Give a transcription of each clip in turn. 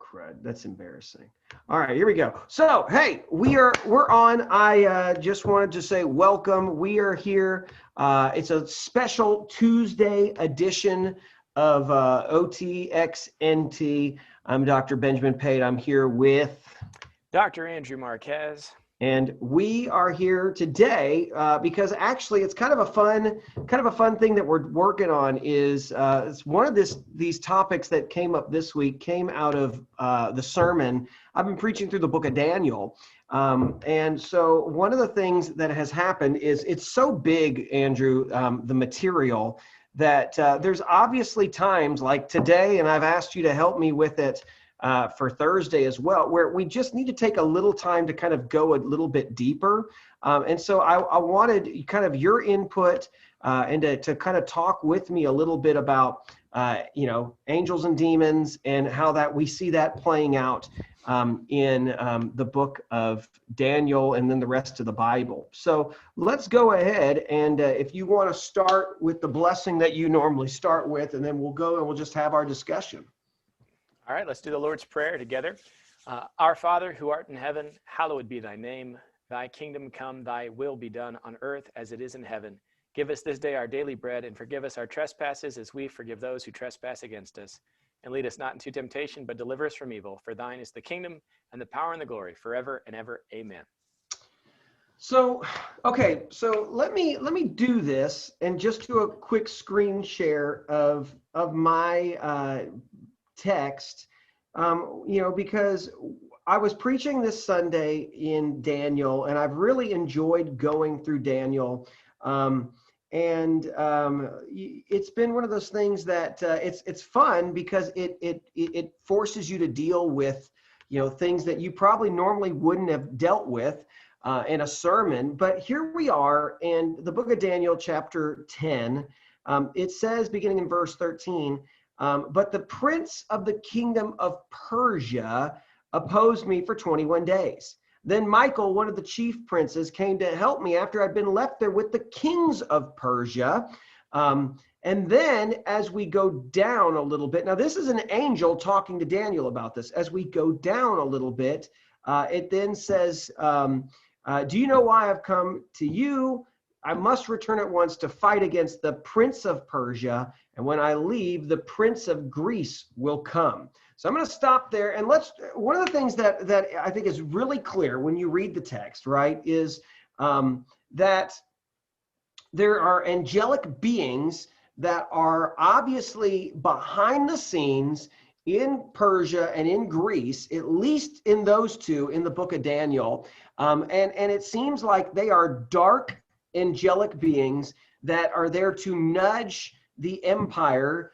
crud. That's embarrassing. All right, here we go. So, hey, we're on. I just wanted to say welcome. We are here. It's a special Tuesday edition of OTXNT. I'm Dr. Benjamin Pate. I'm here with Dr. Andrew Marquez. And we are here today because actually it's kind of a fun thing that we're working on. Is it's one of these topics that came up this week, came out of the sermon. I've been preaching through the book of Daniel. And so one of the things that has happened is it's so big, Andrew, the material, that there's obviously times like today, and I've asked you to help me with it for Thursday as well, where we just need to take a little time to kind of go a little bit deeper. And so I wanted kind of your input and to kind of talk with me a little bit about, angels and demons and how that we see that playing out in the book of Daniel and then the rest of the Bible. So let's go ahead. And if you want to start with the blessing that you normally start with, and then we'll go and we'll just have our discussion. All right, let's do the Lord's Prayer together. Our Father, who art in heaven, hallowed be thy name. Thy kingdom come, thy will be done on earth as it is in heaven. Give us this day our daily bread, and forgive us our trespasses as we forgive those who trespass against us. And lead us not into temptation, but deliver us from evil. For thine is the kingdom and the power and the glory forever and ever. Amen. So, okay, so let me do this and just do a quick screen share of my text, because I was preaching this Sunday in Daniel, and I've really enjoyed going through Daniel. It's been one of those things that it's fun because it forces you to deal with, things that you probably normally wouldn't have dealt with in a sermon. But here we are in the book of Daniel, chapter 10. It says, beginning in verse 13, but the prince of the kingdom of Persia opposed me for 21 days. Then Michael, one of the chief princes, came to help me after I'd been left there with the kings of Persia. And then as we go down a little bit, now this is an angel talking to Daniel about this. As we go down a little bit, it then says, do you know why I've come to you? I must return at once to fight against the prince of Persia. And when I leave, the prince of Greece will come. So I'm going to stop there. And one of the things that I think is really clear when you read the text, right, is that there are angelic beings that are obviously behind the scenes in Persia and in Greece, at least in those two in the book of Daniel. And it seems like they are dark angelic beings that are there to nudge the empire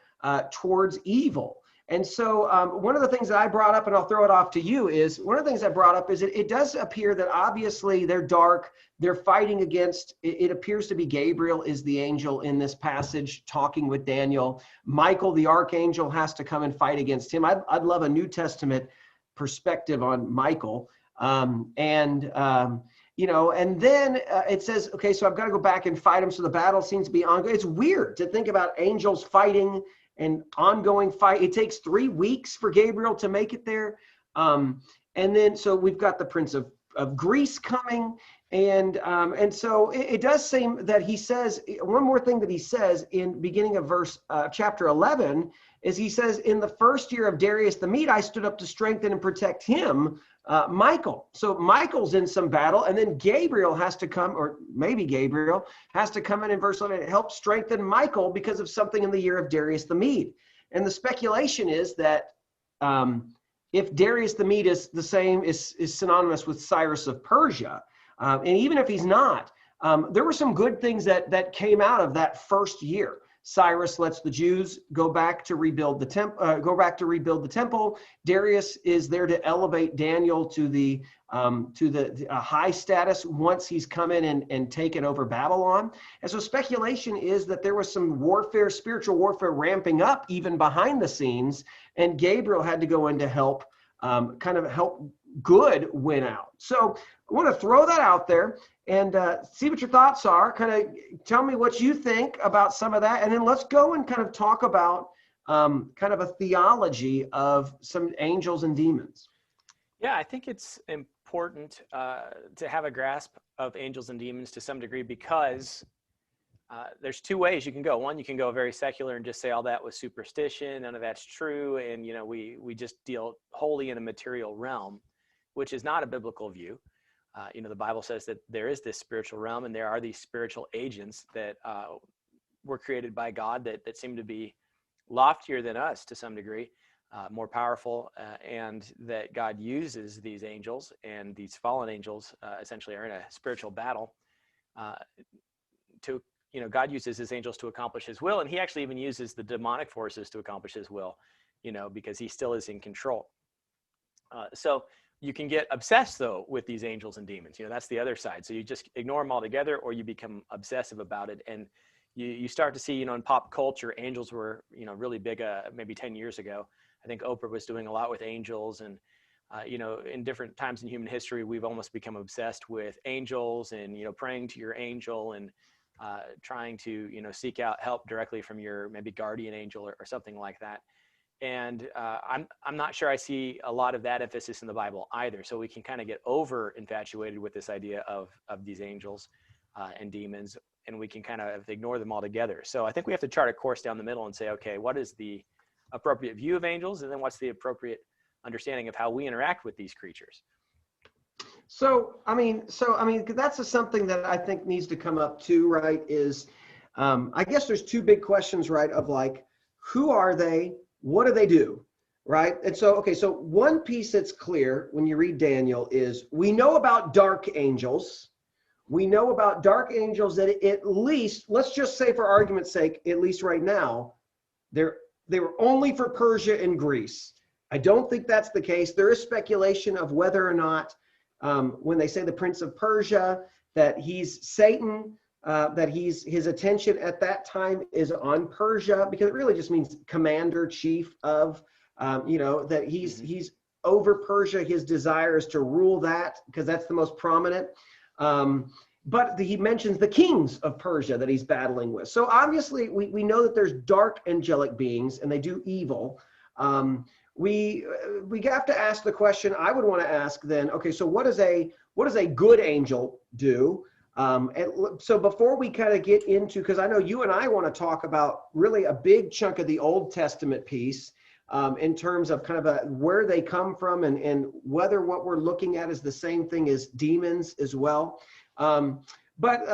towards evil. And so one of the things that I brought up, and I'll throw it off to you, is one of the things I brought up is it does appear that obviously they're dark. They're fighting against, it appears to be Gabriel is the angel in this passage talking with Daniel. Michael, the archangel, has to come and fight against him. I'd love a New Testament perspective on Michael. And then it says, okay, so I've got to go back and fight him. So the battle seems to be ongoing. It's weird to think about angels fighting and ongoing fight. It takes 3 weeks for Gabriel to make it there. And then, so we've got the Prince of Greece coming. And so it does seem that he says, one more thing that he says in beginning of chapter 11 is he says, in the first year of Darius the Mede, I stood up to strengthen and protect him, Michael. So Michael's in some battle, and then Gabriel has to come, or maybe Gabriel has to come in verse 11 to help strengthen Michael because of something in the year of Darius the Mede. And the speculation is that if Darius the Mede is the same, is synonymous with Cyrus of Persia, and even if he's not, there were some good things that came out of that first year. Cyrus lets the Jews go back to rebuild the temple. Darius is there to elevate Daniel to the high status once he's come in and taken over Babylon. And so speculation is that there was some warfare, spiritual warfare ramping up even behind the scenes, and Gabriel had to go in to help help good win out. So I want to throw that out there and see what your thoughts are. Kind of tell me what you think about some of that, and then let's go and kind of talk about kind of a theology of some angels and demons. Yeah, I think it's important to have a grasp of angels and demons to some degree, because there's two ways you can go. One, you can go very secular and just say all that was superstition, none of that's true, and we just deal wholly in a material realm, which is not a biblical view. The Bible says that there is this spiritual realm, and there are these spiritual agents that were created by God that seem to be loftier than us to some degree, more powerful, and that God uses these angels, and these fallen angels essentially are in a spiritual battle to God uses his angels to accomplish his will, and he actually even uses the demonic forces to accomplish his will, because he still is in control. So you can get obsessed, though, with these angels and demons. That's the other side. So you just ignore them altogether, or you become obsessive about it. And you start to see, in pop culture, angels were, really big maybe 10 years ago. I think Oprah was doing a lot with angels. And, in different times in human history, we've almost become obsessed with angels and, praying to your angel and trying to, seek out help directly from your maybe guardian angel or something like that. And I'm not sure I see a lot of that emphasis in the Bible either. So we can kind of get over infatuated with this idea of these angels and demons, and we can kind of ignore them altogether. So I think we have to chart a course down the middle and say, okay, what is the appropriate view of angels, and then what's the appropriate understanding of how we interact with these creatures? So that's something that I think needs to come up too, right? Is I guess there's two big questions, right? Of like, who are they? What do they do? Right. And so, okay, so one piece that's clear when you read Daniel is we know about dark angels. We know about dark angels that at least, let's just say for argument's sake, at least right now, they were only for Persia and Greece. I don't think that's the case. There is speculation of whether or not when they say the Prince of Persia, that he's Satan, that his attention at that time is on Persia, because it really just means commander, chief of, that he's over Persia. His desire is to rule that, because that's the most prominent. But he mentions the kings of Persia that he's battling with. So obviously we know that there's dark angelic beings and they do evil. We have to ask the question I would want to ask then, okay, so what does a good angel do? And so before we kind of get into, because I know you and I want to talk about really a big chunk of the Old Testament piece in terms of kind of where they come from and whether what we're looking at is the same thing as demons as well. But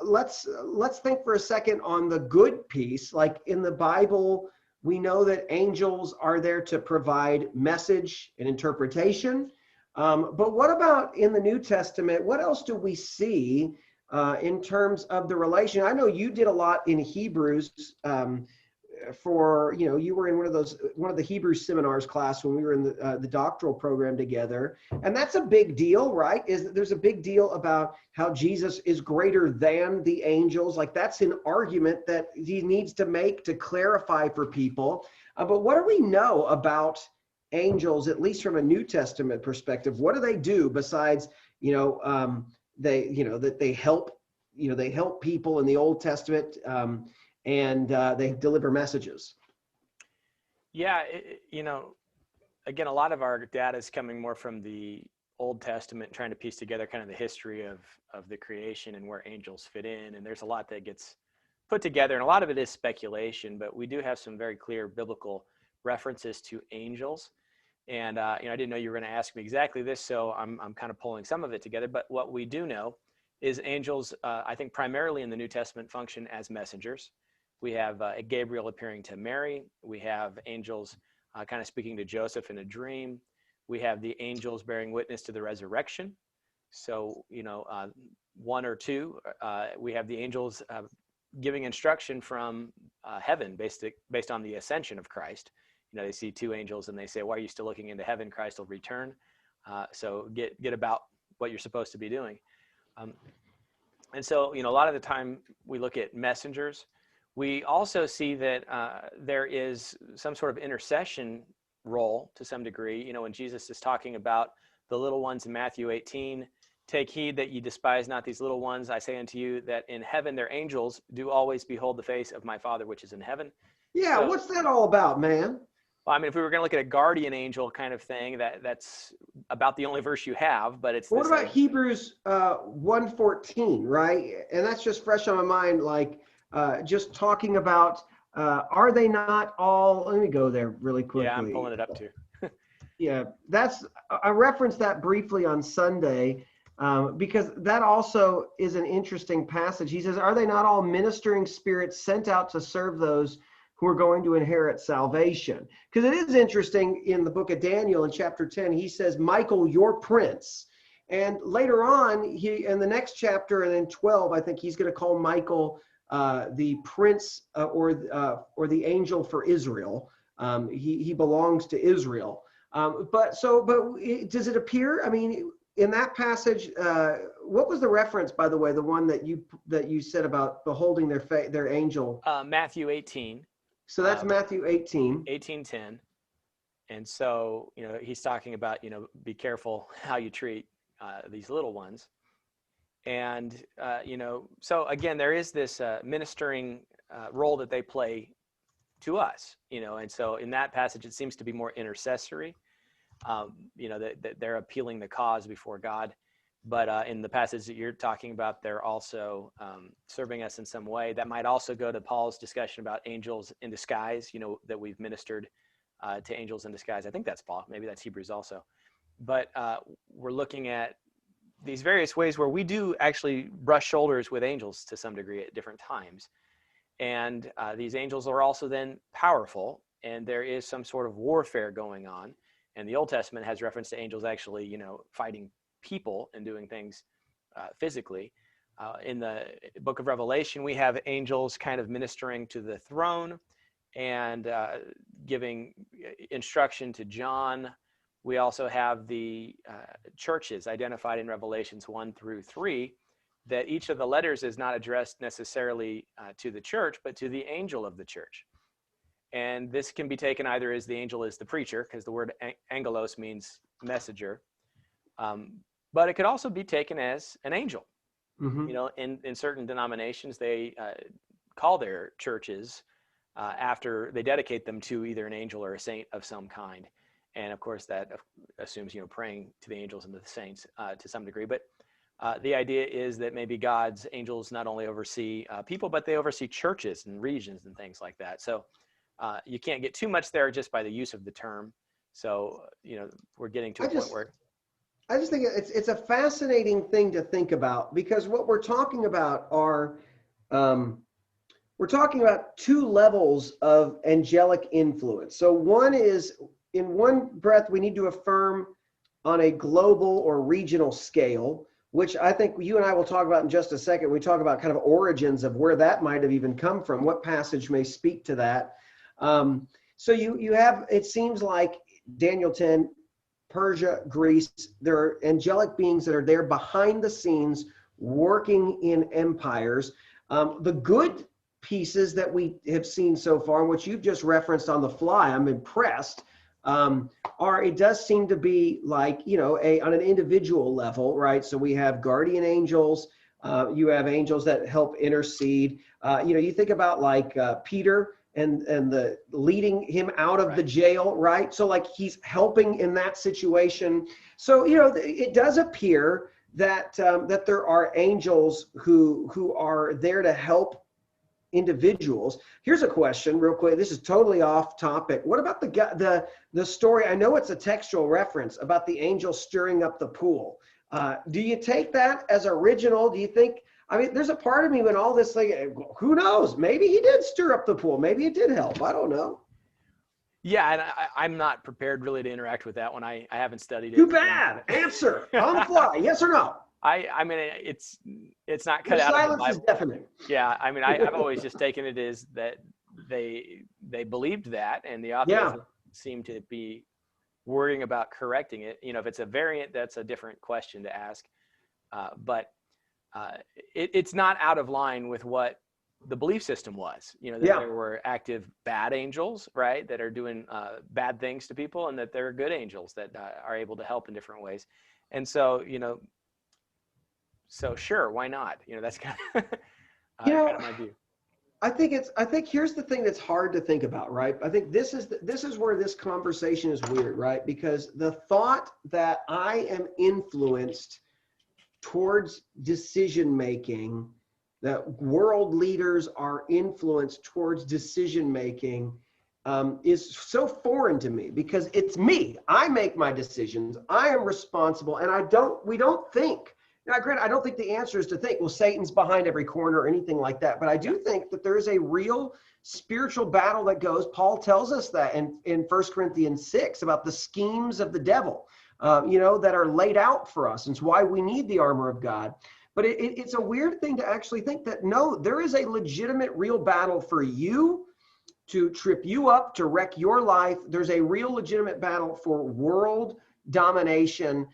let's think for a second on the good piece. Like in the Bible, we know that angels are there to provide message and interpretation. But what about in the New Testament? What else do we see in terms of the relation? I know you did a lot in Hebrews you were in one of the Hebrew seminars class when we were in the doctoral program together. And that's a big deal, right? There's a big deal about how Jesus is greater than the angels. Like that's an argument that he needs to make to clarify for people. But what do we know about angels, at least from a New Testament perspective? What do they do besides, that they help, they help people in the Old Testament, and they deliver messages? Yeah, again, a lot of our data is coming more from the Old Testament, trying to piece together kind of the history of the creation and where angels fit in. And there's a lot that gets put together, and a lot of it is speculation, but we do have some very clear biblical references to angels. And I didn't know you were going to ask me exactly this, so I'm kind of pulling some of it together. But what we do know is angels, I think primarily in the New Testament, function as messengers. We have Gabriel appearing to Mary. We have angels kind of speaking to Joseph in a dream. We have the angels bearing witness to the resurrection. So, one or two. We have the angels giving instruction from heaven based on the ascension of Christ. They see two angels and they say, "Why are you still looking into heaven? Christ will return. So get about what you're supposed to be doing." And so, a lot of the time we look at messengers. We also see that there is some sort of intercession role to some degree. When Jesus is talking about the little ones in Matthew 18, "Take heed that ye despise not these little ones. I say unto you that in heaven their angels do always behold the face of my Father which is in heaven." Yeah, So, what's that all about, man? well, I mean, if we were going to look at a guardian angel kind of thing, that's about the only verse you have, but it's What this about idea. Hebrews 1:14, right? And that's just fresh on my mind, like just talking about are they not all, let me go there really Yeah, I'm quickly. pulling it up too. Yeah, I referenced that briefly on Sunday because that also is an interesting passage. He says, are they not all ministering spirits sent out to serve those who are going to inherit salvation? Because it is interesting in the book of Daniel in chapter 10, he says, Michael, your prince. And later on, he in the next chapter and in 12, I think he's going to call Michael the prince or the angel for Israel. He belongs to Israel. But does it appear? I mean, in that passage, what was the reference, by the way, the one that you said about beholding their angel? Matthew 18, So that's Matthew 18. 18:10. And so, he's talking about, be careful how you treat these little ones. And, so again, there is this ministering role that they play to us, and so in that passage, it seems to be more intercessory, that they're appealing the cause before God. But in the passage that you're talking about, they're also serving us in some way. That might also go to Paul's discussion about angels in disguise, that we've ministered to angels in disguise. I think that's Paul. Maybe that's Hebrews also. But we're looking at these various ways where we do actually brush shoulders with angels to some degree at different times. And these angels are also then powerful, and there is some sort of warfare going on. And the Old Testament has reference to angels actually, fighting people and doing things physically. In the book of Revelation, we have angels kind of ministering to the throne and giving instruction to John. We also have the churches identified in Revelations 1-3, that each of the letters is not addressed necessarily to the church, but to the angel of the church. And this can be taken either as the angel is the preacher, because the word angelos means messenger, but it could also be taken as an angel. Mm-hmm. In certain denominations, they call their churches after they dedicate them to either an angel or a saint of some kind. And of course, that assumes, praying to the angels and the saints to some degree. But the idea is that maybe God's angels not only oversee people, but they oversee churches and regions and things like that. So you can't get too much there just by the use of the term. So, we're getting to a point where. I just think it's a fascinating thing to think about, because what we're talking about are we're talking about two levels of angelic influence. So one is, in one breath, we need to affirm on a global or regional scale, which I think you and I will talk about in just a second. We talk about kind of origins of where that might have even come from, what passage may speak to that. So you have, it seems like Daniel 10, Persia, Greece, there are angelic beings that are there behind the scenes working in empires. The good pieces that we have seen so far, which you've just referenced on the fly, I'm impressed, it does seem to be like, on an individual level, right? So we have guardian angels, you have angels that help intercede. You think about like Peter and the leading him out of the jail, right? So like he's helping in that situation. So, it does appear that that there are angels who are there to help individuals. Here's a question real quick. This is totally off topic. What about the story? I know it's a textual reference about the angel stirring up the pool. Do you take that as original? Do you think, I mean, there's a part of me when all this thing, who knows? Maybe he did stir up the pool. Maybe it did help. I don't know. Yeah, and I'm not prepared really to interact with that one. I haven't studied it. Too bad. Answer on the fly. Yes or no? I mean, it's not cut Your out of the silence is Bible. definite. Yeah, I mean, I've always just taken it as that they believed that, and the author doesn't seem to be worrying about correcting it. If it's a variant, that's a different question to ask. But it's not out of line with what the belief system was. That there were active bad angels, right, that are doing bad things to people, and that there are good angels that are able to help in different ways. And so, so sure, why not? That's kind of my view. I think here's the thing that's hard to think about, right? I think this is where this conversation is weird, right? Because the thought that I am influenced towards decision making, that world leaders are influenced towards decision making, is so foreign to me, because it's me. I make my decisions. I am responsible, and we don't think. Now, granted, I don't think the answer is to think, well, Satan's behind every corner or anything like that. But I do think that there is a real spiritual battle that goes. Paul tells us that in 1 Corinthians 6 about the schemes of the devil, that are laid out for us. And it's why we need the armor of God. But it's a weird thing to actually think that, no, there is a legitimate, real battle for you to trip you up, to wreck your life. There's a real legitimate battle for world domination,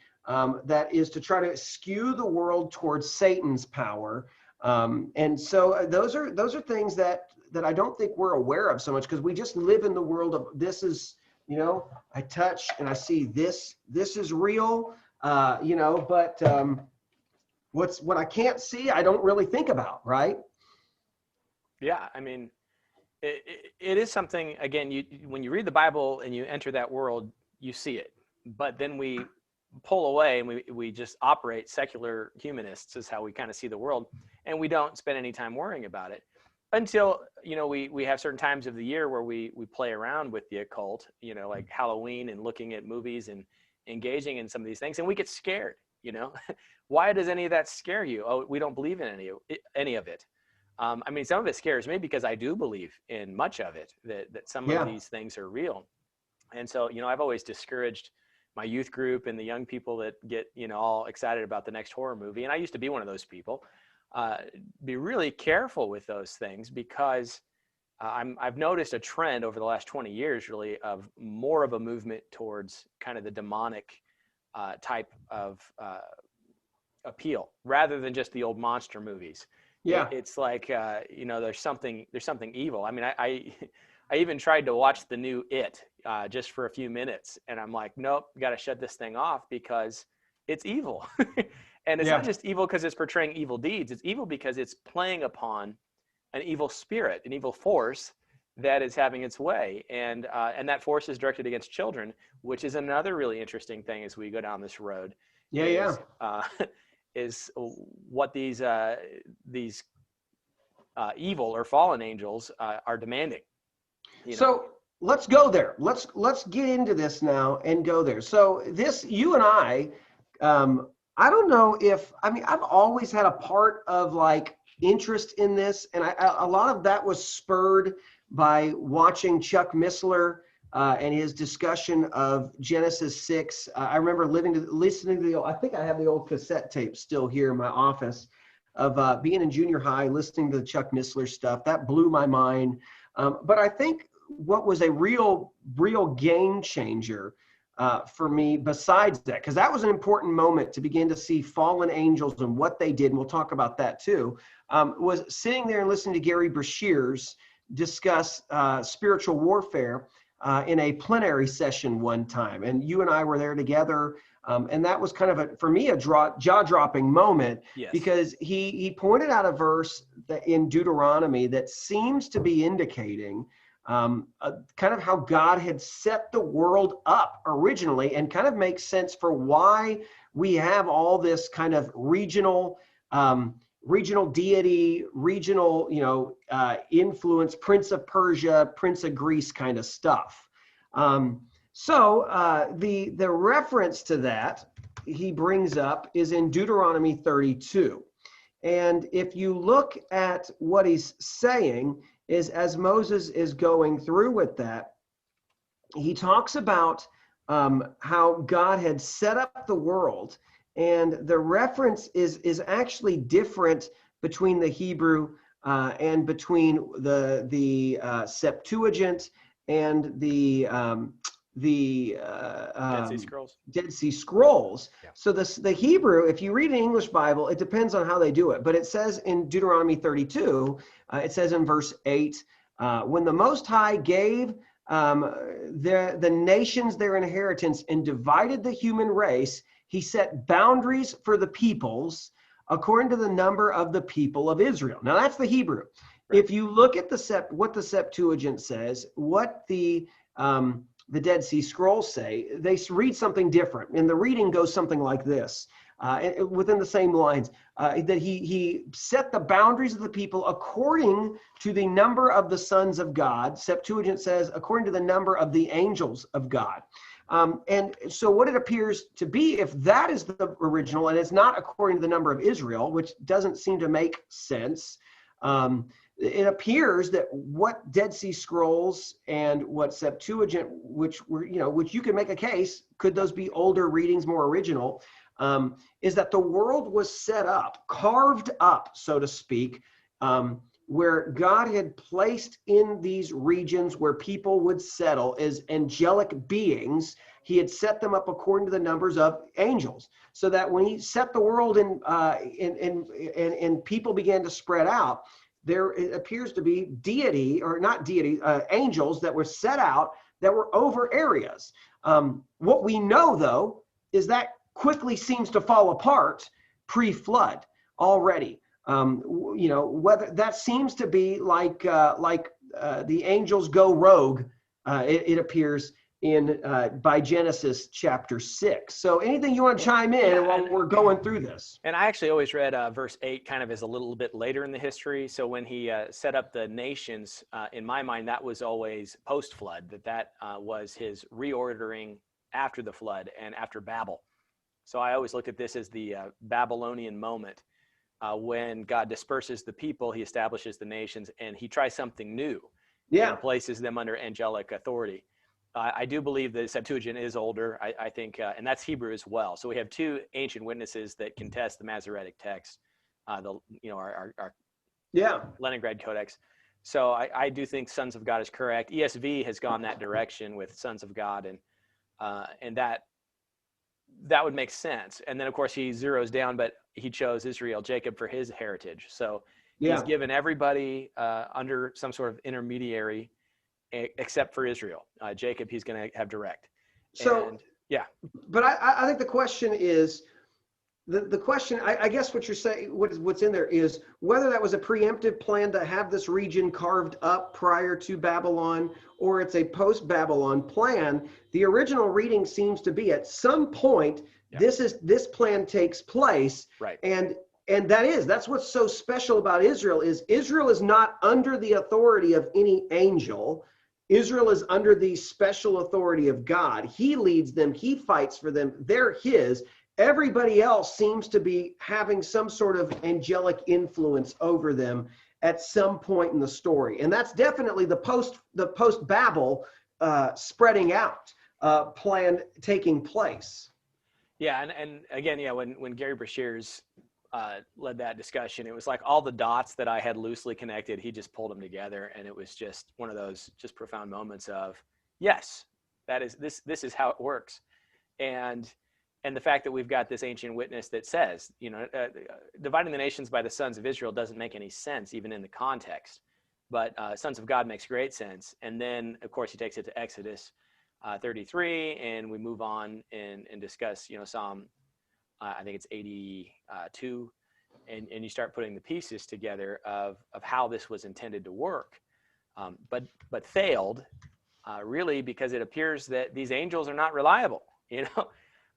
that is to try to skew the world towards Satan's power. And so those are things that I don't think we're aware of so much, because we just live in the world of, this is, I touch and I see this is real, but what I can't see, I don't really think about, right? Yeah, I mean, it is something, again, when you read the Bible and you enter that world, you see it. But then we pull away and we just operate secular humanists, is how we kind of see the world, and we don't spend any time worrying about it until we have certain times of the year where we play around with the occult, like Halloween, and looking at movies and engaging in some of these things, and we get scared. Why does any of that scare you? Oh, we don't believe in any of it. I mean, some of it scares me because I do believe in much of it, that some of these things are real. And so, I've always discouraged my youth group and the young people that get, all excited about the next horror movie. And I used to be one of those people. Be really careful with those things, because I've noticed a trend over the last 20 years, really, of more of a movement towards kind of the demonic type of appeal, rather than just the old monster movies. Yeah. It's like, there's something evil. I mean, I even tried to watch the new It just for a few minutes, and I'm like, nope, got to shut this thing off because it's evil. And it's not just evil because it's portraying evil deeds. It's evil because it's playing upon an evil spirit, an evil force that is having its way. And that force is directed against children, which is another really interesting thing as we go down this road. Is what these evil or fallen angels are demanding. So let's go there. Let's get into this now and go there. So you and I don't know if, I've always had a part of like interest in this. And a lot of that was spurred by watching Chuck Missler and his discussion of Genesis 6. I remember listening to I think I have the old cassette tape still here in my office of being in junior high, listening to the Chuck Missler stuff. That blew my mind. But I think what was a real game changer for me, besides that, because that was an important moment to begin to see fallen angels and what they did, and we'll talk about that too, was sitting there and listening to Gary Breshears discuss spiritual warfare in a plenary session one time. And you and I were there together. And that was kind of for me, a jaw-dropping moment, because he pointed out a verse in Deuteronomy that seems to be indicating kind of how God had set the world up originally, and kind of makes sense for why we have all this kind of regional deity, regional, influence, Prince of Persia, Prince of Greece kind of stuff. So the reference to that he brings up is in Deuteronomy 32. And if you look at what he's saying, is as Moses is going through with that, he talks about how God had set up the world. And the reference is actually different between the Hebrew and between the Septuagint and the Dead Sea Scrolls. Yeah. So the Hebrew, if you read an English Bible, it depends on how they do it. But it says in Deuteronomy 32, it says in verse 8, when the Most High gave the nations their inheritance and divided the human race, he set boundaries for the peoples according to the number of the people of Israel. Now that's the Hebrew. If you look at what the Septuagint says, what the Dead Sea Scrolls say, they read something different. And the reading goes something like this, within the same lines, that he set the boundaries of the people according to the number of the sons of God. Septuagint says, according to the number of the angels of God. And so what it appears to be, if that is the original, and it's not according to the number of Israel, which doesn't seem to make sense, it appears that what Dead Sea Scrolls and what Septuagint, which you could make a case, could those be older readings, more original, is that the world was set up, carved up, so to speak, where God had placed in these regions where people would settle as angelic beings. He had set them up according to the numbers of angels, so that when he set the world and people began to spread out, there appears to be angels that were set out that were over areas. What we know, though, is that quickly seems to fall apart pre-flood already. Whether that seems to be like the angels go rogue, it appears in by Genesis chapter 6. So anything you want to chime in while we're going through this? And I actually always read verse 8 kind of as a little bit later in the history. So when he set up the nations, in my mind, that was always post-flood, that was his reordering after the flood and after Babel. So I always looked at this as the Babylonian moment. When God disperses the people, he establishes the nations, and he tries something new and places them under angelic authority. I do believe the Septuagint is older, I think, and that's Hebrew as well. So we have two ancient witnesses that contest the Masoretic text, our Leningrad Codex. So I do think Sons of God is correct. ESV has gone that direction with Sons of God, and that would make sense. And then, of course, he zeroes down, but he chose Israel, Jacob, for his heritage. So he's given everybody under some sort of intermediary, except for Israel. Jacob, he's going to have direct. So, but I think the question is, the question, I guess what you're saying, what's in there is whether that was a preemptive plan to have this region carved up prior to Babylon, or it's a post-Babylon plan. The original reading seems to be at some point, this plan takes place. Right. And that's what's so special about Israel is not under the authority of any angel. Israel is under the special authority of God. He leads them. He fights for them. They're his. Everybody else seems to be having some sort of angelic influence over them at some point in the story. And that's definitely the post-Babel spreading out plan taking place. Yeah, and again, when Gary Brashears led that discussion, it was like all the dots that I had loosely connected, he just pulled them together, and it was just one of those just profound moments of, yes, this is how it works. And the fact that we've got this ancient witness that says, dividing the nations by the sons of Israel doesn't make any sense, even in the context. But sons of God makes great sense. And then, of course, he takes it to Exodus 33, and we move on and discuss, Psalm, I think it's 82, and you start putting the pieces together of how this was intended to work, but failed, really, because it appears that these angels are not reliable,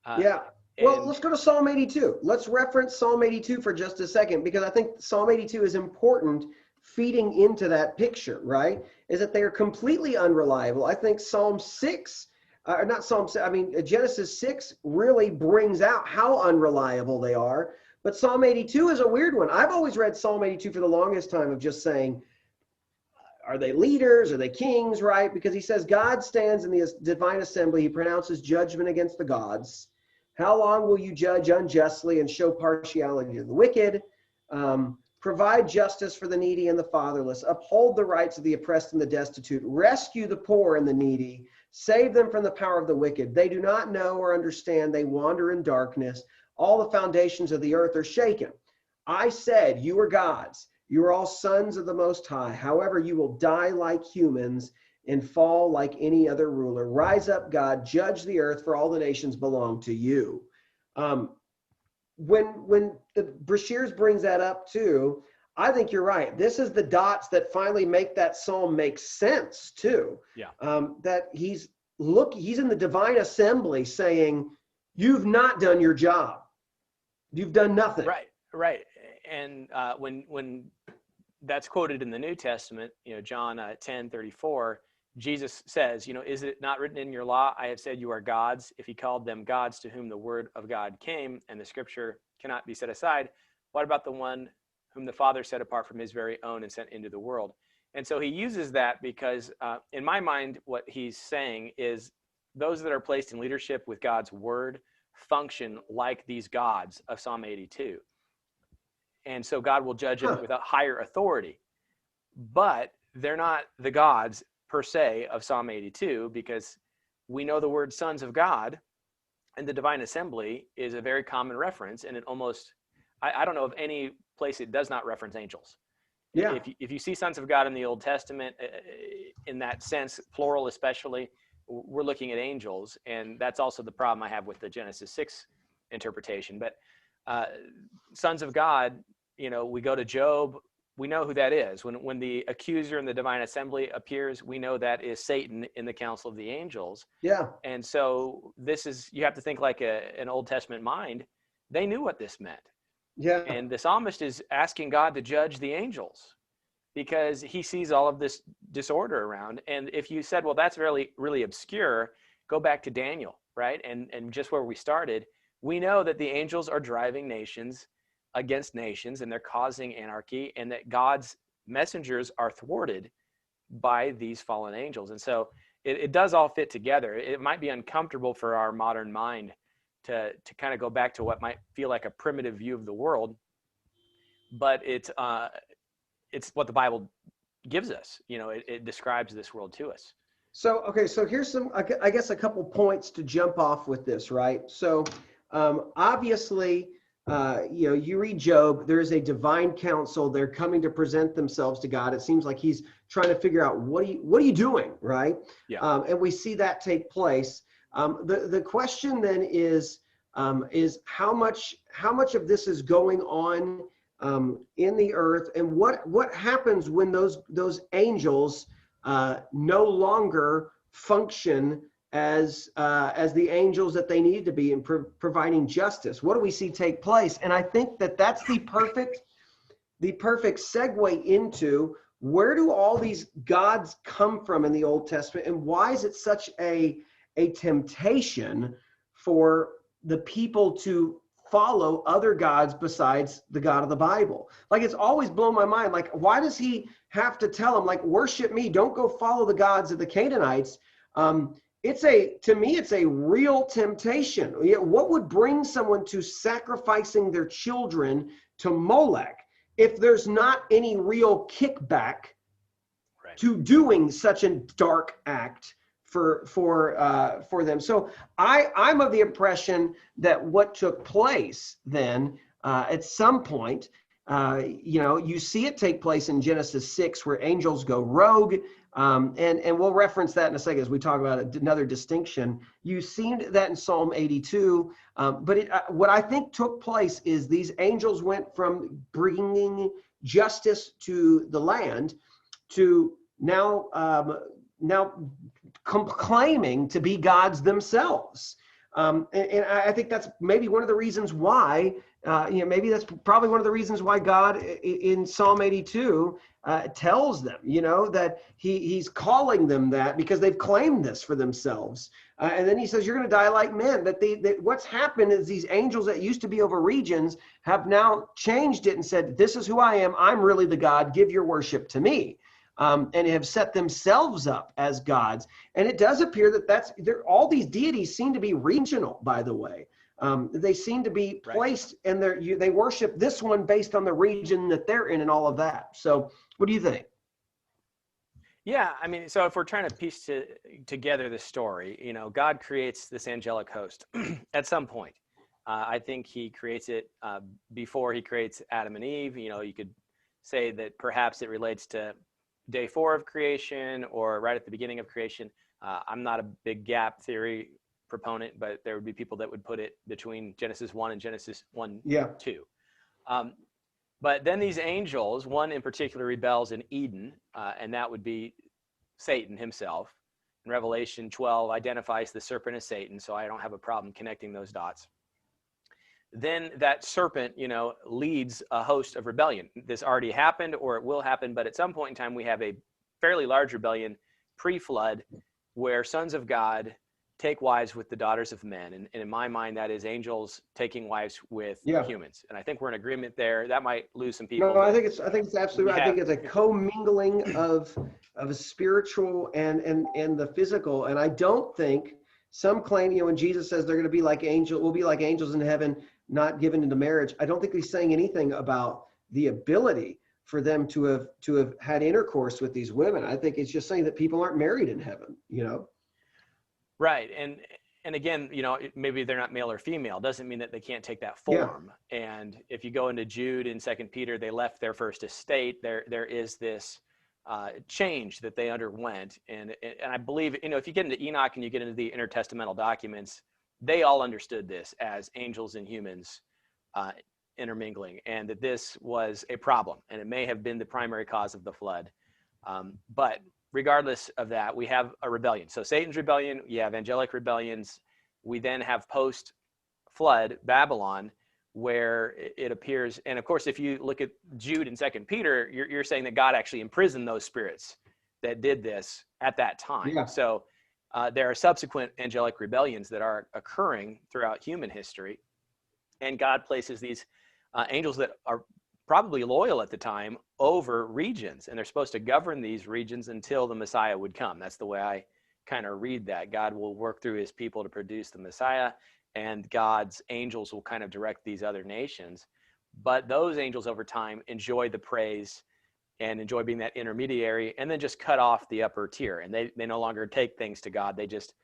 Well, let's go to Psalm 82. Let's reference Psalm 82 for just a second, because I think Psalm 82 is important feeding into that picture, right? Is that they are completely unreliable. I think Genesis 6 really brings out how unreliable they are. But Psalm 82 is a weird one. I've always read Psalm 82 for the longest time of just saying, are they leaders? Are they kings, right? Because he says God stands in the divine assembly. He pronounces judgment against the gods. How long will you judge unjustly and show partiality to the wicked? Provide justice for the needy and the fatherless. Uphold the rights of the oppressed and the destitute. Rescue the poor and the needy. Save them from the power of the wicked. They do not know or understand. They wander in darkness. All the foundations of the earth are shaken. I said, you are gods. You are all sons of the Most High. However, you will die like humans and fall like any other ruler. Rise up, God, judge the earth, for all the nations belong to you. When the Brashears brings that up too, I think you're right. This is the dots that finally make that psalm make sense too. Yeah. That he's in the divine assembly saying, you've not done your job. You've done nothing. Right, right. And when that's quoted in the New Testament, John 10:34, Jesus says, is it not written in your law, I have said you are gods? If he called them gods to whom the word of God came and the scripture cannot be set aside, what about the one whom the Father set apart from his very own and sent into the world? And so he uses that because in my mind, what he's saying is those that are placed in leadership with God's word function like these gods of Psalm 82. And so God will judge them with a higher authority. But they're not the gods per se of Psalm 82, because we know the word sons of God and the divine assembly is a very common reference. And it almost, I don't know of any place it does not reference angels. Yeah. If you see sons of God in the Old Testament, in that sense, plural especially, we're looking at angels. And that's also the problem I have with the Genesis 6 interpretation. But sons of God, we go to Job, we know who that is. When the accuser in the divine assembly appears, we know that is Satan in the council of the angels. Yeah. And so you have to think like an Old Testament mind. They knew what this meant. Yeah. And the psalmist is asking God to judge the angels because he sees all of this disorder around. And if you said, well, that's really, really obscure, go back to Daniel, right? And just where we started, we know that the angels are driving nations against nations and they're causing anarchy, and that God's messengers are thwarted by these fallen angels. And so it does all fit together. It might be uncomfortable for our modern mind to kind of go back to what might feel like a primitive view of the world, but it's what the Bible gives us. It describes this world to us. So, okay, so here's I guess a couple points to jump off with this, right? So obviously, you read Job, there's a divine council. They're coming to present themselves to God. It seems like he's trying to figure out what are you doing, right? Yeah. And we see that take place. The question then is how much of this is going on in the earth, and what happens when those angels no longer function as the angels that they need to be in providing justice? What do we see take place? And I think that's the perfect segue into where do all these gods come from in the Old Testament, and why is it such a temptation for the people to follow other gods besides the God of the Bible? Like, it's always blown my mind. Like, why does he have to tell them, like, worship me, don't go follow the gods of the Canaanites? To me, it's a real temptation. What would bring someone to sacrificing their children to Molech if there's not any real kickback to doing such a dark act for them? So I'm of the impression that what took place then at some point, you see it take place in Genesis 6 where angels go rogue. And we'll reference that in a second as we talk about another distinction. You seen that in Psalm 82, but what I think took place is these angels went from bringing justice to the land to now claiming to be gods themselves. And I think that's maybe one of the reasons why, maybe that's probably one of the reasons why God in Psalm 82 tells them, that he's calling them that because they've claimed this for themselves. And then he says, you're going to die like men. That what's happened is these angels that used to be over regions have now changed it and said, this is who I am. I'm really the God. Give your worship to me. And have set themselves up as gods. And it does appear that all these deities seem to be regional, by the way. They seem to be placed and they worship this one based on the region that they're in and all of that. So what do you think? Yeah, I mean, so if we're trying to piece together the story, God creates this angelic host at some point. I think he creates it before he creates Adam and Eve. You could say that perhaps it relates to day 4 of creation or right at the beginning of creation. I'm not a big gap theory proponent, but there would be people that would put it between Genesis 1 and Genesis 1, 2. But then these angels, one in particular rebels in Eden, and that would be Satan himself. And Revelation 12 identifies the serpent as Satan, so I don't have a problem connecting those dots. Then that serpent, leads a host of rebellion. This already happened, or it will happen, but at some point in time, we have a fairly large rebellion pre-flood where sons of God take wives with the daughters of men. And in my mind, that is angels taking wives with humans. And I think we're in agreement there. That might lose some people. No, I think it's absolutely right. I think it's a commingling of a spiritual and the physical. And I don't think some claim, when Jesus says they're going to be like we'll be like angels in heaven, not given into marriage. I don't think he's saying anything about the ability for them to have had intercourse with these women. I think it's just saying that people aren't married in heaven, Right. And again, maybe they're not male or female. Doesn't mean that they can't take that form. Yeah. And if you go into Jude and 2 Peter, they left their first estate. There is this change that they underwent. And I believe, if you get into Enoch and you get into the intertestamental documents, they all understood this as angels and humans intermingling, and that this was a problem. And it may have been the primary cause of the flood. But regardless of that, we have a rebellion. So Satan's rebellion, you have angelic rebellions. We then have post-flood Babylon, where it appears, and of course, if you look at Jude and 2 Peter, you're saying that God actually imprisoned those spirits that did this at that time. Yeah. So there are subsequent angelic rebellions that are occurring throughout human history, and God places these angels that are probably loyal at the time over regions, and they're supposed to govern these regions until the Messiah would come. That's the way I kind of read that. God will work through his people to produce the Messiah, and God's angels will kind of direct these other nations. But those angels over time enjoy the praise and enjoy being that intermediary, and then just cut off the upper tier, and they no longer take things to God. They just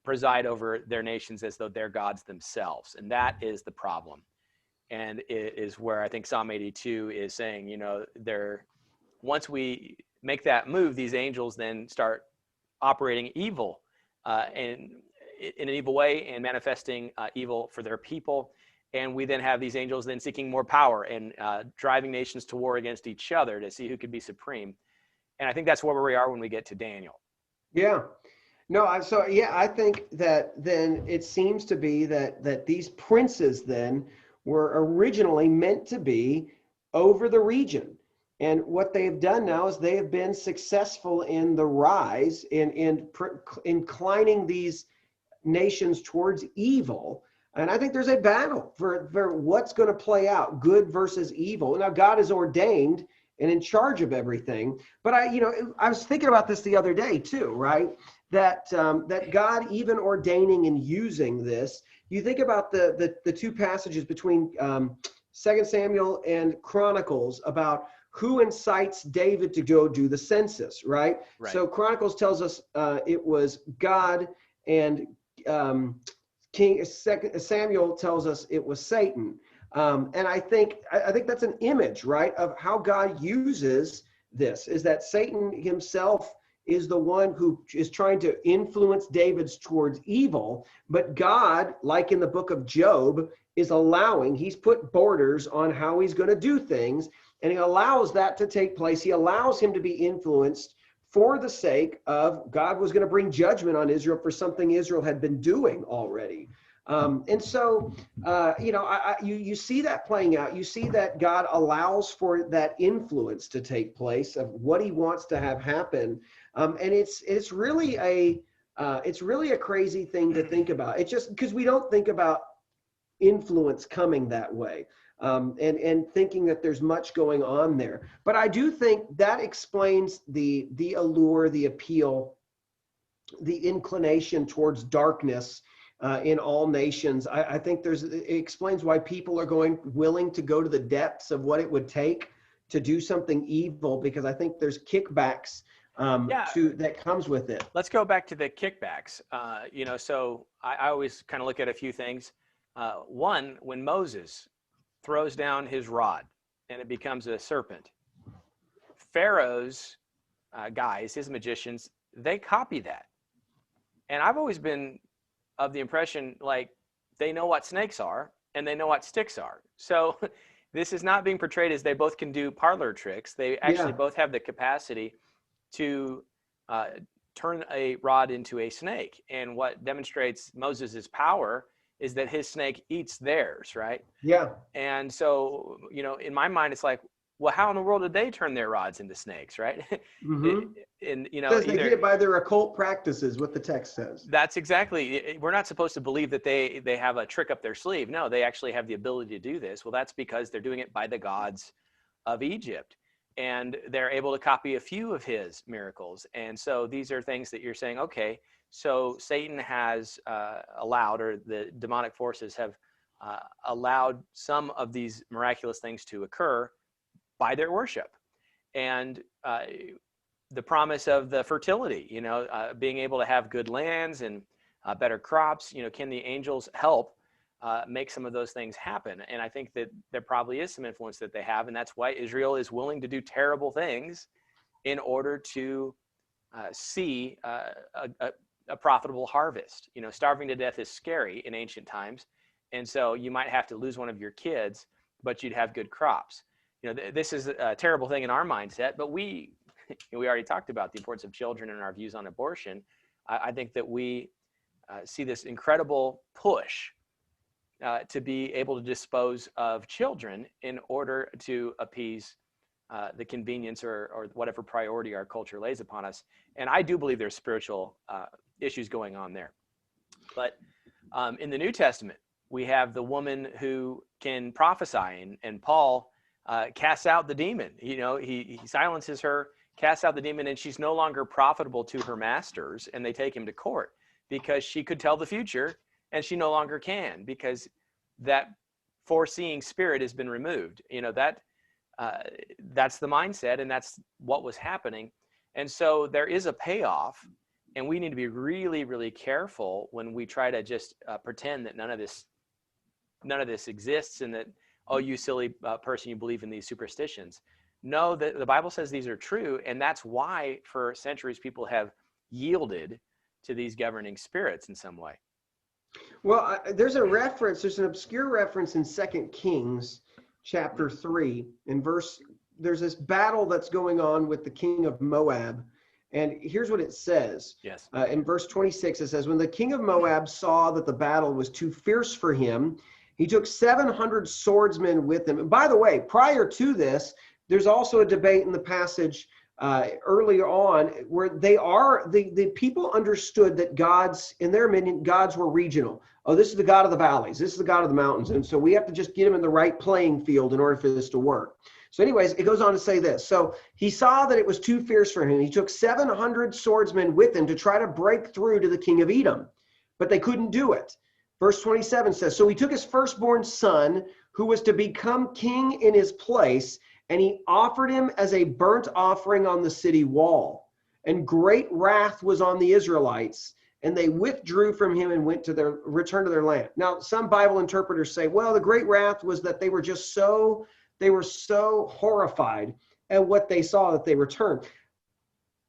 preside over their nations as though they're gods themselves, and that is the problem. And it is where I think Psalm 82 is saying, once we make that move, these angels then start operating evil and in an evil way and manifesting evil for their people. And we then have these angels then seeking more power and driving nations to war against each other to see who could be supreme. And I think that's where we are when we get to Daniel. Yeah. No, I think that then it seems to be that these princes then were originally meant to be over the region. And what they've done now is they have been successful in the rise, in inclining these nations towards evil. And I think there's a battle for what's going to play out, good versus evil. Now, God is ordained and in charge of everything. But I was thinking about this the other day too, right? That God even ordaining and using this. You think about the two passages between 2 Samuel and Chronicles about who incites David to go do the census, right? So Chronicles tells us it was God, and King Samuel tells us it was Satan. And I think that's an image, right, of how God uses this, is that Satan himself is the one who is trying to influence David's towards evil, but God, like in the book of Job, is he's put borders on how he's going to do things, and he allows that to take place. He allows him to be influenced for the sake of God was going to bring judgment on Israel for something Israel had been doing already. And so, you see that playing out. You see that God allows for that influence to take place of what he wants to have happen. And it's really a crazy thing to think about. It's just because we don't think about influence coming that way, and thinking that there's much going on there. But I do think that explains the allure, the appeal, the inclination towards darkness in all nations. I think it explains why people are willing to go to the depths of what it would take to do something evil, because I think there's kickbacks that comes with it. Let's go back to the kickbacks. So I always kind of look at a few things. One, when Moses throws down his rod and it becomes a serpent, Pharaoh's guys, his magicians, they copy that. And I've always been of the impression, like, they know what snakes are and they know what sticks are. So this is not being portrayed as they both can do parlor tricks. They actually Yeah. both have the capacity to turn a rod into a snake. And what demonstrates Moses' power is that his snake eats theirs, right? Yeah. And so, in my mind, it's like, well, how in the world did they turn their rods into snakes, right? Mm-hmm. And, Says they did either it by their occult practices, what the text says. that's exactly, we're not supposed to believe that they have a trick up their sleeve. No, they actually have the ability to do this. Well, that's because they're doing it by the gods of Egypt. And they're able to copy a few of his miracles. And so these are things that you're saying, okay, so Satan has allowed, or the demonic forces have allowed some of these miraculous things to occur by their worship. And the promise of the fertility, being able to have good lands and better crops, can the angels help make some of those things happen? And I think that there probably is some influence that they have, and that's why Israel is willing to do terrible things in order to see a profitable harvest. Starving to death is scary in ancient times, and so you might have to lose one of your kids, but you'd have good crops. This is a terrible thing in our mindset, but we already talked about the importance of children and our views on abortion. I think that we see this incredible push to be able to dispose of children in order to appease the convenience or whatever priority our culture lays upon us. And I do believe there's spiritual issues going on there. But in the New Testament, we have the woman who can prophesy, and Paul casts out the demon. He silences her, casts out the demon, and she's no longer profitable to her masters, and they take him to court because she could tell the future, and she no longer can, because that foreseeing spirit has been removed. That's the mindset, and that's what was happening. And so there is a payoff, and we need to be really, really careful when we try to just pretend that none of this exists, and that, oh, you silly person, you believe in these superstitions. No, the Bible says these are true, and that's why for centuries people have yielded to these governing spirits in some way. Well, there's an obscure reference in 2 Kings chapter 3 there's this battle that's going on with the king of Moab. And here's what it says. Yes. In verse 26, it says, when the king of Moab saw that the battle was too fierce for him, he took 700 swordsmen with him. And by the way, prior to this, there's also a debate in the passage earlier on where the people understood that gods, in their opinion, gods were regional. Oh, this is the God of the valleys. This is the God of the mountains. And so we have to just get him in the right playing field in order for this to work. So anyways, it goes on to say this. So he saw that it was too fierce for him. He took 700 swordsmen with him to try to break through to the king of Edom, but they couldn't do it. Verse 27 says, so he took his firstborn son, who was to become king in his place, and he offered him as a burnt offering on the city wall. And great wrath was on the Israelites, and they withdrew from him and returned to their land. Now, some Bible interpreters say, well, the great wrath was that they were so horrified at what they saw that they returned.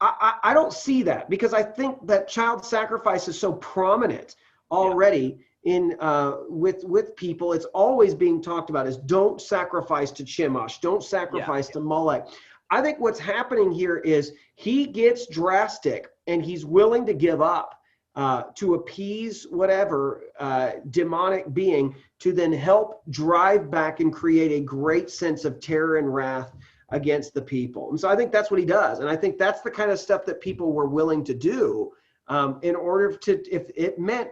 I don't see that, because I think that child sacrifice is so prominent already with people. It's always being talked about is don't sacrifice to Chemosh, don't sacrifice to Molech. I think what's happening here is he gets drastic and he's willing to give up to appease whatever demonic being to then help drive back and create a great sense of terror and wrath against the people. And so I think that's what he does. And I think that's the kind of stuff that people were willing to do in order to, if it meant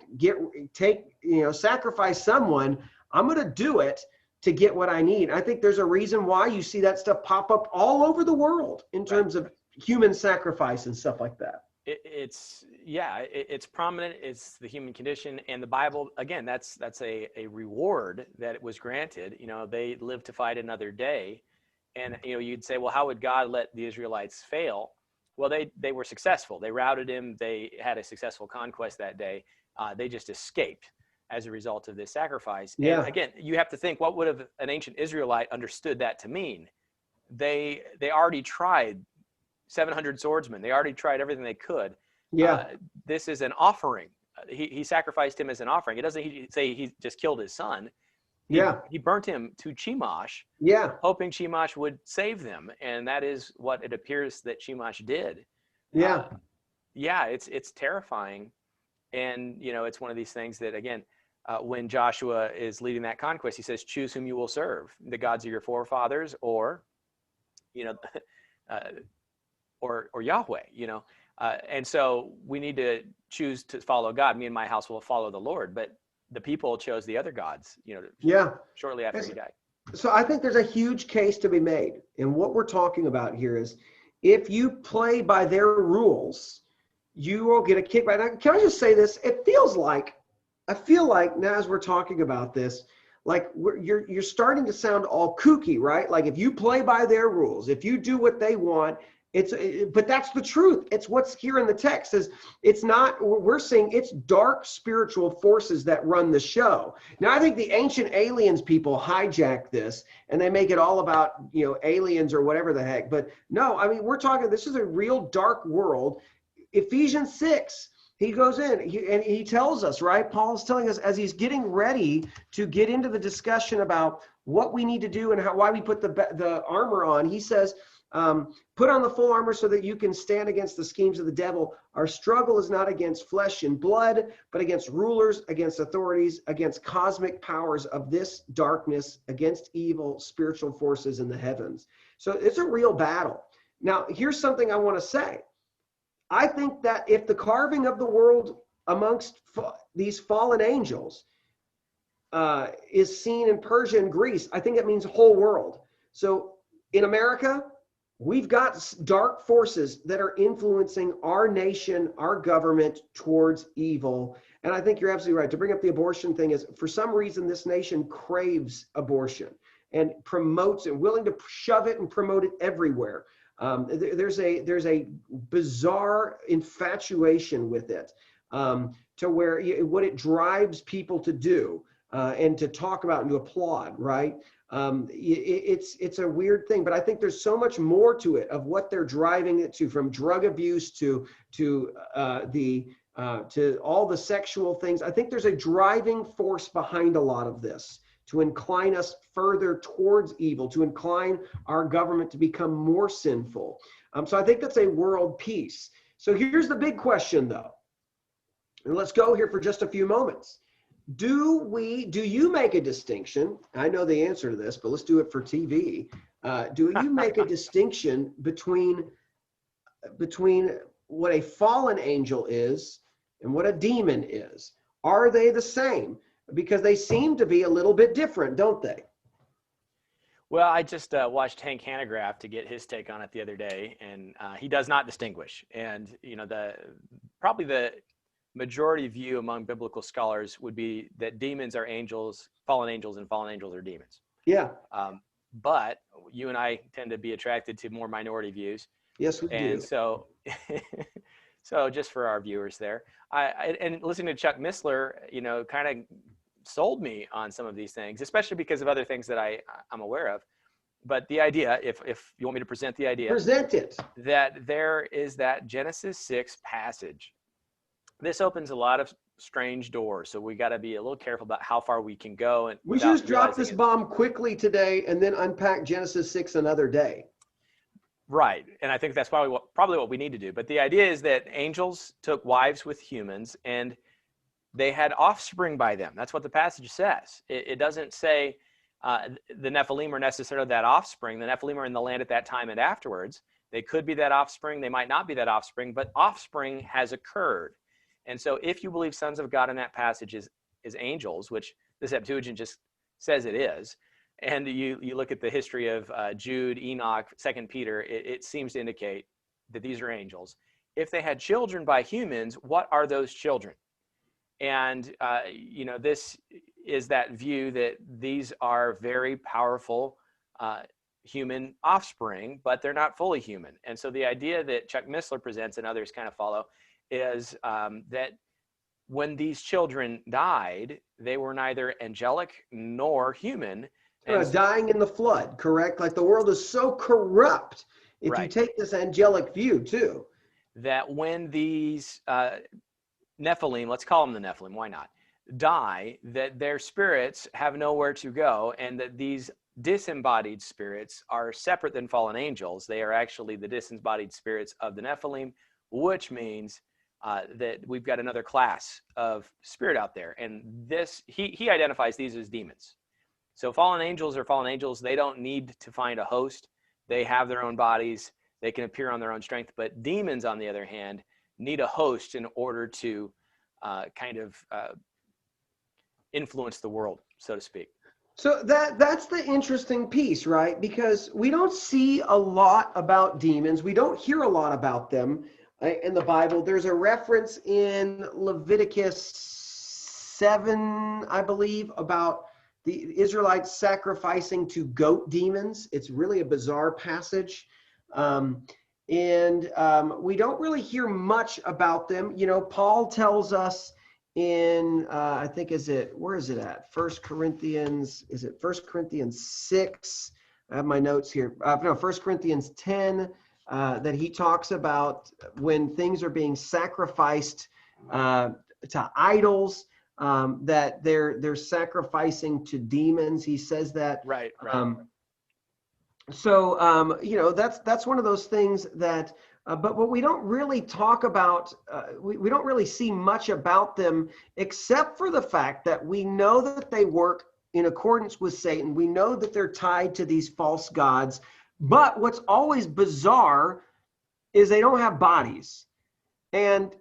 sacrifice someone, I'm going to do it to get what I need. I think there's a reason why you see that stuff pop up all over the world in terms of human sacrifice and stuff like that. It's prominent. It's the human condition, and the Bible, again, that's a reward that it was granted. They lived to fight another day, and you'd say, well, how would God let the Israelites fail? Well, they were successful. They routed him. They had a successful conquest that day. They just escaped as a result of this sacrifice. Yeah. And again, you have to think, what would have an ancient Israelite understood that to mean? They already tried 700 swordsmen. They already tried everything they could. Yeah. This is an offering. He sacrificed him as an offering. It doesn't say he just killed his son. Yeah. He burnt him to Chemosh, Yeah. hoping Chemosh would save them. And that is what it appears that Chemosh did. Yeah. Yeah, it's terrifying. And, it's one of these things that, again, when Joshua is leading that conquest, he says, choose whom you will serve, the gods of your forefathers, or, uh, or Yahweh, and so we need to choose to follow God. Me and my house will follow the Lord. But the people chose the other gods, Yeah. shortly after he died. So I think there's a huge case to be made. And what we're talking about here is if you play by their rules, you will get a kickback. Now, can I just say this? I feel like now as we're talking about this, like you're starting to sound all kooky, right? Like if you play by their rules, if you do what they want, but that's the truth. It's what's here in the text. Is it's not, we're saying it's dark spiritual forces that run the show. Now, I think the ancient aliens people hijack this and they make it all about, aliens or whatever the heck. But no, I mean, we're talking, this is a real dark world. Ephesians 6, he goes in and he tells us, right? Paul's telling us as he's getting ready to get into the discussion about what we need to do and why we put the armor on. He says, put on the full armor so that you can stand against the schemes of the devil. Our struggle is not against flesh and blood, but against rulers, against authorities, against cosmic powers of this darkness, against evil spiritual forces in the heavens. So it's a real battle. Now, here's something I want to say. I think that if the carving of the world amongst these fallen angels is seen in Persia and Greece, I think it means whole world. So in America, we've got dark forces that are influencing our nation, our government towards evil. And I think you're absolutely right. To bring up the abortion thing is, for some reason, this nation craves abortion and promotes it, willing to shove it and promote it everywhere. There's a bizarre infatuation with it to where what it drives people to do and to talk about and to applaud, right? It's a weird thing, but I think there's so much more to it of what they're driving it to, from drug abuse to all the sexual things. I think there's a driving force behind a lot of this to incline us further towards evil, to incline our government to become more sinful. So I think that's a world peace. So here's the big question, though, and let's go here for just a few moments. Do you make a distinction? I know the answer to this, but let's do it for TV. Do you make a distinction between what a fallen angel is and what a demon is? Are they the same? Because they seem to be a little bit different, don't they? Well, I just watched Hank Hanegraaff to get his take on it the other day, and he does not distinguish. And probably the majority view among biblical scholars would be that demons are angels, and fallen angels are demons. Yeah. But you and I tend to be attracted to more minority views. Yes, we do. And so, so just for our viewers there, and listening to Chuck Missler, kind of sold me on some of these things, especially because of other things that I'm aware of. But the idea, if you want me to present the idea, present it, that there is that Genesis 6 passage. This opens a lot of strange doors, so we got to be a little careful about how far we can go. And we should just drop this bomb quickly today and then unpack Genesis 6 another day. Right, and I think that's probably what we need to do. But the idea is that angels took wives with humans, and they had offspring by them. That's what the passage says. It doesn't say the Nephilim are necessarily that offspring. The Nephilim are in the land at that time and afterwards. They could be that offspring. They might not be that offspring, but offspring has occurred. And so if you believe sons of God in that passage is angels, which the Septuagint just says it is, and you look at the history of Jude, Enoch, 2 Peter, it seems to indicate that these are angels. If they had children by humans, what are those children? And, this is that view that these are very powerful human offspring, but they're not fully human. And so the idea that Chuck Missler presents and others kind of follow is that when these children died, they were neither angelic nor human. Dying in the flood, correct? Like the world is so corrupt, if you take this angelic view too. That when these Nephilim, let's call them the Nephilim, why not? die, that their spirits have nowhere to go, and that these disembodied spirits are separate than fallen angels. They are actually the disembodied spirits of the Nephilim, which means that we've got another class of spirit out there. And this, he identifies these as demons. So fallen angels are fallen angels. They don't need to find a host. They have their own bodies. They can appear on their own strength. But demons, on the other hand, need a host in order to influence the world, so to speak. So that's the interesting piece, right? Because we don't see a lot about demons. We don't hear a lot about them in the Bible. There's a reference in Leviticus 7, I believe, about the Israelites sacrificing to goat demons. It's really a bizarre passage. We don't really hear much about them. You know, Paul tells us in, I think, where is it at? 1 Corinthians 6? I have my notes here. 1 Corinthians 10, that he talks about when things are being sacrificed to idols, that they're sacrificing to demons. He says that. Right. You know, that's one of those things that, but what we don't really talk about, we don't really see much about them, except for the fact that we know that they work in accordance with Satan. We know that they're tied to these false gods. But what's always bizarre is they don't have bodies. And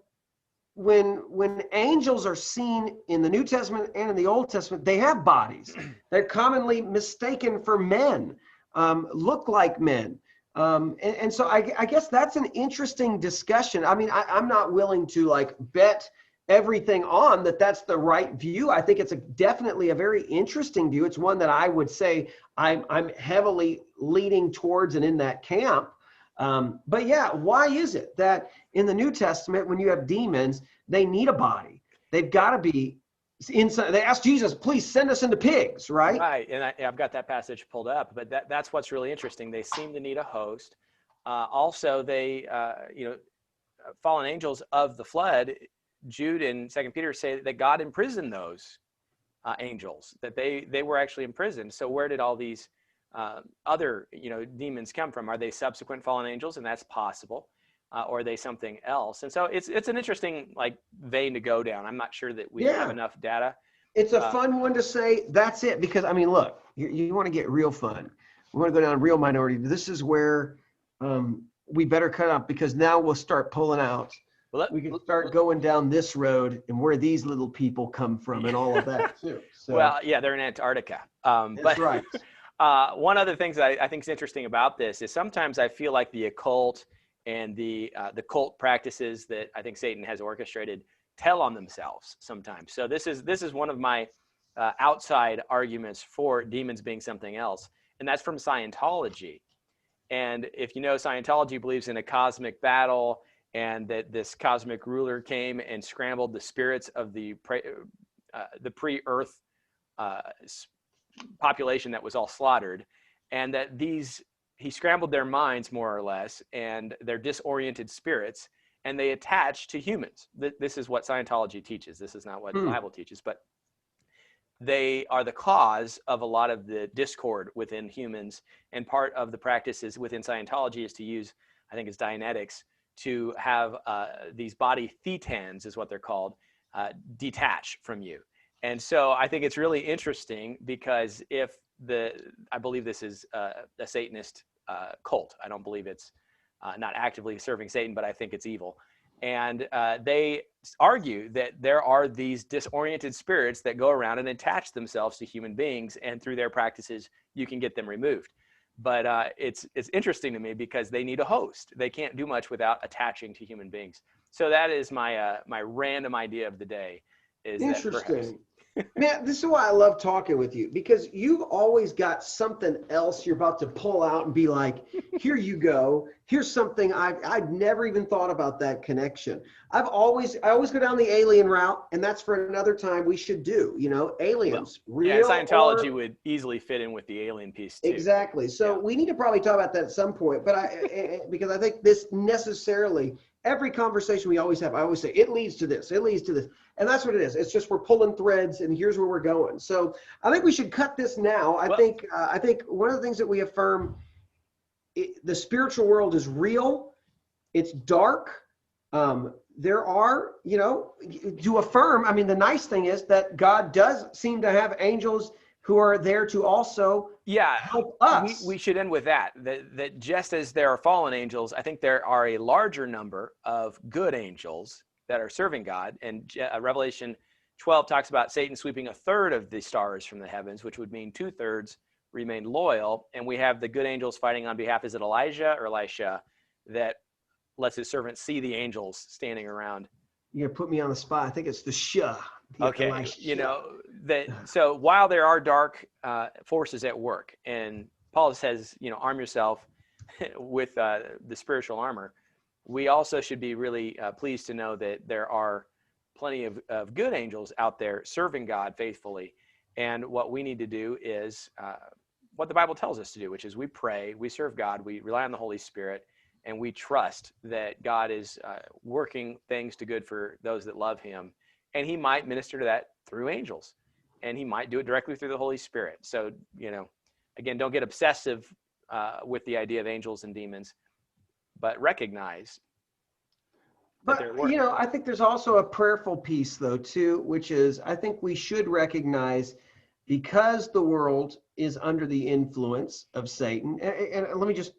when angels are seen in the New Testament and in the Old Testament, they have bodies. They're commonly mistaken for men, look like men. And so I guess that's an interesting discussion. I mean, I'm not willing to like bet everything on that's the right view. I think it's definitely a very interesting view. It's one that I would say I'm heavily leaning towards and in that camp. But yeah, why is it that in the New Testament, when you have demons, they need a body? They've got to be inside. They asked Jesus, please send us into pigs, right? Right, and I've got that passage pulled up, but that's what's really interesting. They seem to need a host. Also, they, fallen angels of the flood, Jude and 2 Peter say that God imprisoned those angels, that they were actually imprisoned. So where did all these other demons come from? Are they subsequent fallen angels? And that's possible. Or are they something else? And so it's an interesting vein to go down. I'm not sure that we have enough data. It's a fun one to say that's it, because I mean, look, you want to get real fun. We want to go down real minority. This is where we better cut up, because now we'll start pulling out. We can start going down this road and where these little people come from and all of that too. So, well, yeah, they're in Antarctica. That's right. One other thing that I think is interesting about this is sometimes I feel like the occult and the cult practices that I think Satan has orchestrated tell on themselves sometimes. So this is one of my outside arguments for demons being something else, and that's from Scientology. And if you know, Scientology believes in a cosmic battle, and that this cosmic ruler came and scrambled the spirits of the pre-Earth population that was all slaughtered, and that he scrambled their minds more or less, and their disoriented spirits, and they attach to humans. This is what Scientology teaches. This is not what the Bible teaches, but they are the cause of a lot of the discord within humans. And part of the practices within Scientology is to use, I think it's Dianetics, to have these body thetans, is what they're called, detach from you. And so I think it's really interesting, because I believe this is a Satanist cult. I don't believe it's not actively serving Satan, but I think it's evil. And they argue that there are these disoriented spirits that go around and attach themselves to human beings, and through their practices, you can get them removed. But it's interesting to me, because they need a host. They can't do much without attaching to human beings. So that is my my random idea of the day. Is interesting. Man, this is why I love talking with you, because you've always got something else you're about to pull out and be like, here you go. Here's something I'd never even thought about, that connection. I always go down the alien route, and that's for another time we should do, aliens. Well, yeah, Scientology would easily fit in with the alien piece too. Exactly. So we need to probably talk about that at some point, but because I think this necessarily, every conversation we always have, I always say, it leads to this, it leads to this. And that's what it is. It's just we're pulling threads and here's where we're going. So I think we should cut this now. I think one of the things that we affirm, the spiritual world is real. It's dark. There are, to affirm, I mean, the nice thing is that God does seem to have angels who are there to also help us. We should end with that just as there are fallen angels, I think there are a larger number of good angels that are serving God. And Revelation 12 talks about Satan sweeping a third of the stars from the heavens, which would mean 2/3 remain loyal. And we have the good angels fighting on behalf, is it Elijah or Elisha, that lets his servants see the angels standing around. You put me on the spot. I think it's the Shah. Okay, so while there are dark forces at work, and Paul says, arm yourself with the spiritual armor, we also should be really pleased to know that there are plenty of good angels out there serving God faithfully. And what we need to do is what the Bible tells us to do, which is we pray, we serve God, we rely on the Holy Spirit, and we trust that God is working things to good for those that love him. And he might minister to that through angels, and he might do it directly through the Holy Spirit. So, again, don't get obsessive with the idea of angels and demons, but recognize that they're working. I think there's also a prayerful piece, though, too, which is I think we should recognize, because the world is under the influence of Satan, and let me just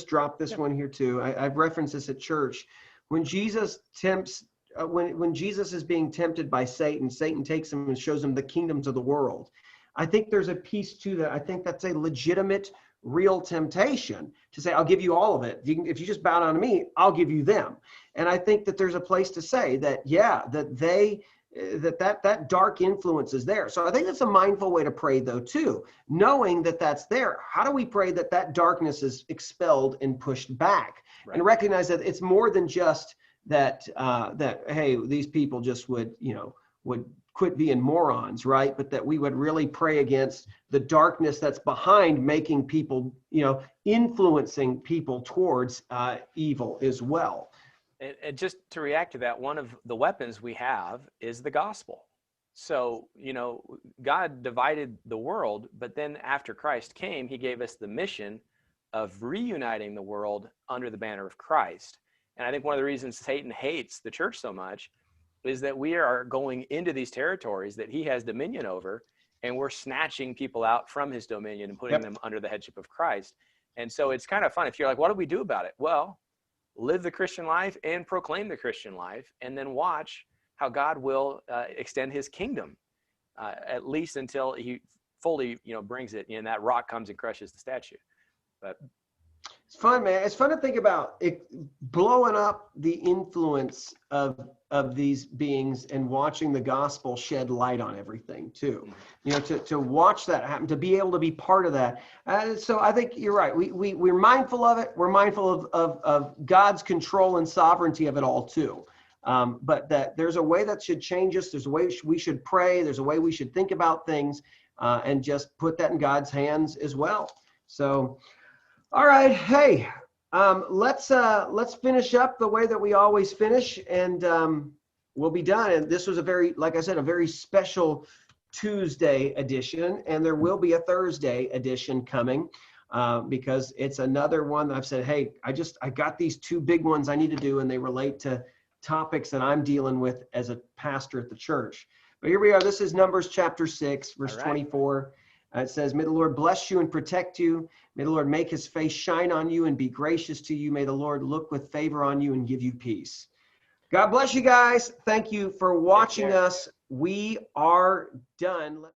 drop this one here too. I've referenced this at church. When Jesus tempts, when Jesus is being tempted by Satan, Satan takes him and shows him the kingdoms of the world. I think there's a piece to that. I think that's a legitimate, real temptation to say, I'll give you all of it. If you just bow down to me, I'll give you them. And I think that there's a place to say that, that dark influence is there. So I think that's a mindful way to pray, though, too, knowing that that's there. How do we pray that darkness is expelled and pushed back? Right. And recognize that it's more than just that, hey, these people just would quit being morons, right? But that we would really pray against the darkness that's behind making people, influencing people towards evil as well. And just to react to that, one of the weapons we have is the gospel. So, God divided the world, but then after Christ came, he gave us the mission of reuniting the world under the banner of Christ. And I think one of the reasons Satan hates the church so much is that we are going into these territories that he has dominion over, and we're snatching people out from his dominion and putting them under the headship of Christ. And so it's kind of fun. If you're like, what do we do about it? Well, live the Christian life and proclaim the Christian life, and then watch how God will extend his kingdom, at least until he fully, brings it, and that rock comes and crushes the statue. But it's fun, man. It's fun to think about it, blowing up the influence of these beings and watching the gospel shed light on everything too. To watch that happen, to be able to be part of that. So I think you're right. We're mindful of it. We're mindful of God's control and sovereignty of it all too. But that there's a way that should change us. There's a way we should pray. There's a way we should think about things, and just put that in God's hands as well. So, all right. Hey, let's finish up the way that we always finish, and we'll be done. And this was like I said, a very special Tuesday edition, and there will be a Thursday edition coming, because it's another one that I've said, hey, I got these two big ones I need to do, and they relate to topics that I'm dealing with as a pastor at the church. But here we are. This is Numbers chapter 6, verse 24. It says, may the Lord bless you and protect you. May the Lord make his face shine on you and be gracious to you. May the Lord look with favor on you and give you peace. God bless you guys. Thank you for watching us. We are done.